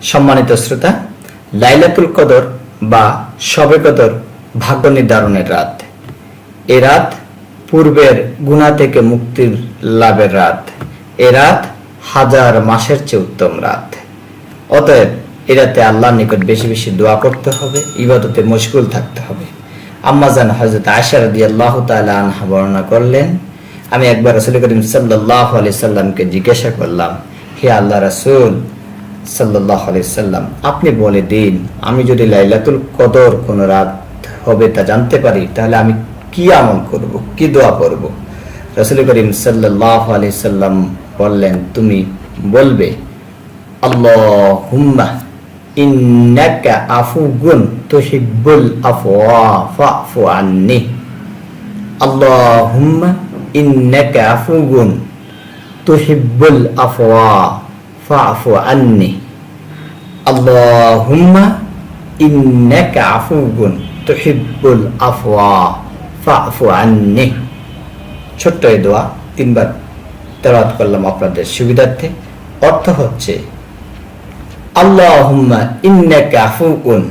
সম্মানিত শ্রোতা, লাইলাতুল কদর বা শবে কদর ভাগ্য নির্ধারণের রাত। এ রাত পূর্বের গুনাহ থেকে মুক্তির লাভের রাত। এ রাত হাজার মাসের চেয়ে উত্তম রাত। অতএব এ রাতে আল্লাহর নিকট বেশি বেশি দোয়া করতে হবে, ইবাদতে মশগুল থাকতে হবে। আম্মা জান হযরত আয়েশা রাদিয়াল্লাহু তাআলা আনহা বর্ণনা করলেন, আমি একবার রাসূল করিম সাল্লাল্লাহু আলাইহি সাল্লামকে জিজ্ঞাসা করলাম, হে আল্লাহ রাসূল সাল্লাল্লাহু আলাইহি সাল্লাম, আপনি বলে দিন, আমি যদি লাইলাতুল কদর কোন রাত হবে তা জানতে পারি, তাহলে আমি কি আমল করব, কি দোয়া করব? রাসূল করিম সাল্লাল্লাহু আলাইহি সাল্লাম বললেন, তুমি বলবে, আল্লাহুম্মা ইন্নাকা আফুগুন তুহিব্বুল আফওয়া ফাফু আন্নি। আল্লাহুম্মা ইন্নাকা আফুগুন তুহিব্বুল আফওয়া ফাফু আন্নি। আল্লাহুম্মা ইন্নাকা আফুগুন তুহিব্বুল আফওয়া ফাফু আন্নি। ছোট্ট এই দোয়া তিনবার তেলাওয়াত করলাম আপনাদের সুবিধার্থে। অর্থ হচ্ছে, আল্লাহুম্মা ইন্নাকা আফুগুন,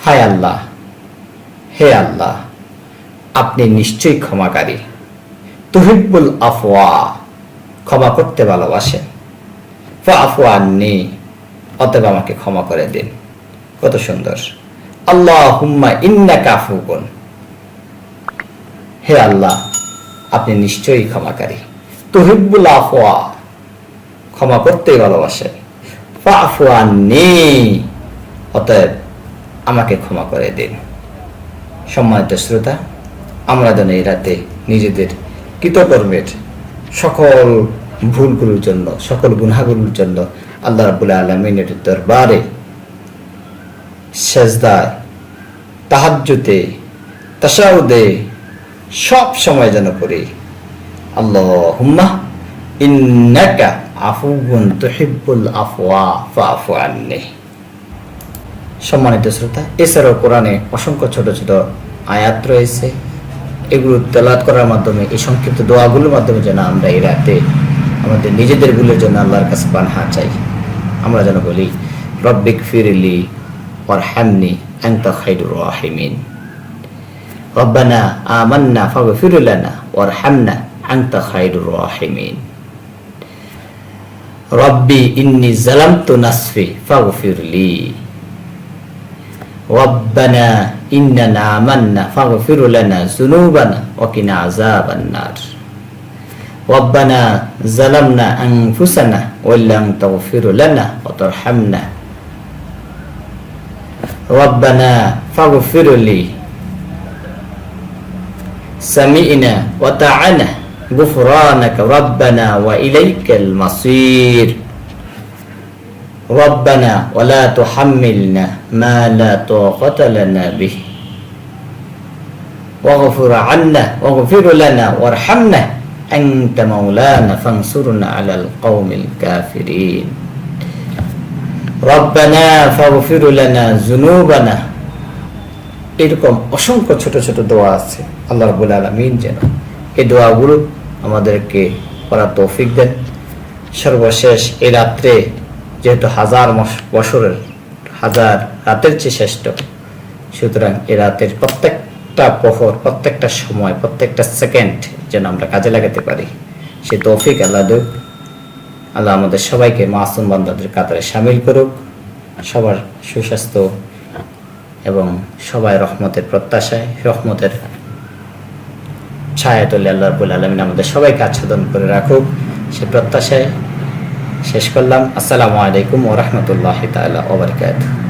হায় আল্লাহ, হে আল্লাহ, আপনি নিশ্চয়ই ক্ষমাকারী। তুহিব্বুল আফওয়া, ক্ষমা করতে ভালোবাসেন। ফাফু আন্নি, অতএব আমাকে ক্ষমা করে দিন। কত সুন্দর! আল্লাহুম্মা ইন্নাকা আফুগুন, হে আল্লাহ, আপনি নিশ্চয়ই ক্ষমাকারী। তুহিব্বুল আফওয়া, ক্ষমা করতে ভালোবাসেন। ফাফু আন্নি, অতএব আমাকে ক্ষমা করে দিন। সম্মানিত শ্রোতা, আমরা যেন এই রাতে নিজেদের কৃতকর্মের সকল ভুলগুলোর জন্য, সকল গুনাহগুলোর জন্য আল্লাহ রাব্বুল আলামিনের দরবারে সেজদায়, তাহাজ্জুদে, তাশাহুদে সব সময় যেন করি, আল্লাহুম্মা ইন্নাকা আফুগুন তুহিব্বুল আফওয়া ফাফু আন্নি। সম্মানিত শ্রোতা, এছাড়াও কোরআনে অসংখ্য ছোট ছোট আয়াত রয়েছে। এগুলো তেলাওয়াত করার মাধ্যমে, এই সংক্ষিপ্ত দোয়াগুলোর মাধ্যমে যেন আমরা এই রাতে আমাদের নিজেদের ভুলের জন্য আল্লাহর কাছে পানাহ চাই। আমরা যেন বলি, রব্বিগফিরলি ওয়ারহামনি আনতা খায়রুর রাহিমিন। রব্বানা আমান্না ফাগফির লানা ওয়ারহামনা আনতা খায়রুর রাহিমিন। রব্বি ইন্নী যালামতু নাফসি ফাগফিরলি। রব্বানা ইন্নানা আমান্না ফাগফির লানা যুনুবানা ওয়া কিনা আযাবান নার। রব্বানা যালামনা আনফুসানা ওয়া লাম তাগফির লানা ওয়া তারহামনা। রব্বানা ফাগফিরলি সামি'না ওয়া তা'আনা গুফরানাকা রব্বানা ওয়া ইলাইকাল মাসির। রব্বানা ওয়া লা তুহাম্মিলনা মা লা তাকাতা লানা বিহি ওয়াগফির আন্না ওয়াগফির লানা ওয়ারহামনা আনতা মাওলানা ফানসুরনা আলাল কওমিল কাফিরিন। রব্বানা ফাগফির লানা যুনুবানা। এরকম অসংখ্য ছোট ছোট দোয়া আছে। আল্লাহ রাব্বুল আলামিন যেন এই দোয়াগুলো আমাদেরকে করার তৌফিক দেন। সর্বশেষ এই রাত্রে, যেহেতু হাজার বছরের, হাজার রাতের চেয়ে শ্রেষ্ঠ, সুতরাং এই রাতের প্রত্যেকটা প্রহর, প্রত্যেকটা সময়, প্রত্যেকটা সেকেন্ড যেন আমরা কাজে লাগাতে পারি, সে তৌফিক আল্লাহ দেব। আল্লাহ আমাদের সবাইকে মাসুম বান্দাদের কাতারে শামিল করুক, সবার সুস্বাস্থ্য এবং সবাই রহমতের প্রত্যাশায়, রহমতের ছায়াতলে আল্লাহ রাব্বুল আলামিন আমাদের সবাইকে আচ্ছাদন করে রাখুক, সে প্রত্যাশায় শেষ করলাম। আসসালামু আলাইকুম ওয়া রাহমাতুল্লাহি তাআলা ওয়া বারাকাতুহু।